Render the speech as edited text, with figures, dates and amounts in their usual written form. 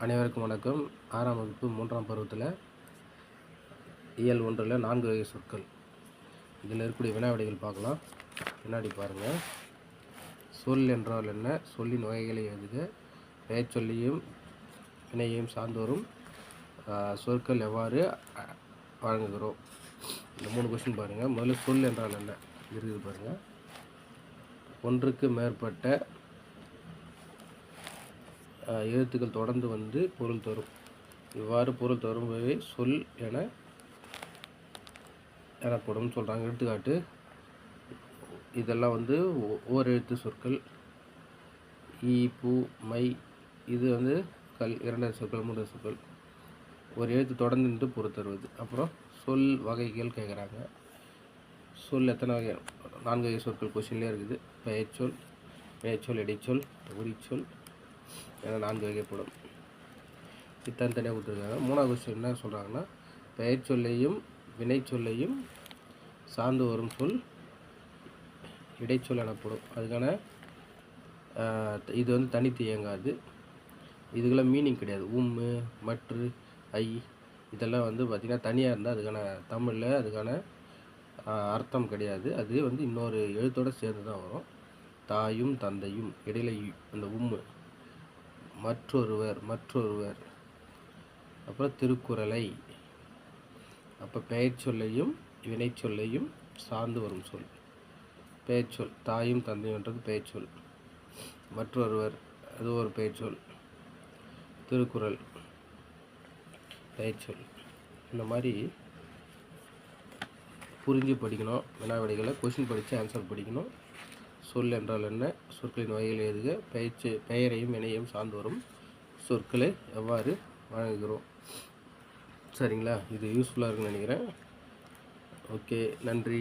அனைவருக்கும் வணக்கம். 6ஆம் வகுப்பு 3ஆம் பருவத்தில் இயல் 1ல் 4 வகை சொற்கள். இதில் இருக்கக்கூடிய வினாவிடைகள் பார்க்கலாம். வினாடி பாருங்கள். சொல் என்றால் என்ன? சொல்லின் வகைகளை எழுதுக. பெயர் சொல்லியும் வினையையும் சார்ந்து வரும் சொற்கள் எவ்வாறு வழங்குகிறோம்? இந்த 3 கொஸ்டின் பாருங்கள். முதல்ல சொல் என்றால் என்ன இருக்குது பாருங்கள். ஒன்றுக்கு மேற்பட்ட எழுத்துக்கள் தொடர்ந்து வந்து பொருள் தரும். இவ்வாறு பொருள் தரும்பவே சொல் எனப்படும் சொல்கிறாங்க. எடுத்துக்காட்டு, இதெல்லாம் வந்து ஓர் எழுத்து சொற்கள். ஈ, பூ, மை, இது வந்து கல், 2 சொற்கள், 3 சொற்கள். ஒரு எழுத்து தொடர்ந்து நின்று பொருள் தருவது. அப்புறம் சொல் வகைகள் கேட்குறாங்க. சொல் எத்தனை வகை? 4 வகை சொற்கள் கொஸ்டின்லேயே இருக்குது. பெயர்ச்சொல், வினைச்சொல், இடைச்சொல், உரிச்சொல் என 4 வகைப்படும். தனித்தனியாக கொடுத்துருக்காங்க. 3ஆவது கொஸ்டின் என்ன சொல்கிறாங்கன்னா, பெயர் சொல்லையும் வினைச்சொல்லையும் சார்ந்து வரும் சொல் இடைச்சொல் எனப்படும். அதுக்கான இது வந்து தனித்து இயங்காது. இதுக்கெல்லாம் மீனிங் கிடையாது. உம்மு, மற்று, ஐ இதெல்லாம் வந்து பார்த்திங்கன்னா தனியாக இருந்தால் அதுக்கான தமிழில் அதுக்கான அர்த்தம் கிடையாது. அது வந்து இன்னொரு எழுத்தோடு சேர்ந்து தான் வரும். தாயும் தந்தையும் இடையில அந்த உம்மு, மற்றொருவர், அப்புறம் திருக்குறளை. அப்போ பெயர் சொல்லையும் வினைச்சொல்லையும் சார்ந்து வரும் சொல் பெயர்ச்சொல். தாயும் தந்தையுன்றது பெயர்ச்சொல். மற்றொருவர் அது ஒரு பெயர்ச்சொல். திருக்குறள் பெயர்ச்சொல். இந்த மாதிரி புரிஞ்சு படிக்கணும். வினாவிடைகளை கொஸ்டின் படித்து ஆன்சர் படிக்கணும். சொல் என்றால் என்ன? சொற்களின் வகைகள் எழுதுக. பெயரையும் வினையையும் சார்ந்து வரும் சொற்களை எவ்வாறு வழங்குகிறோம்? சரிங்களா? இது யூஸ்ஃபுல்லாக இருக்குன்னு நினைக்கிறேன். ஓகே, நன்றி.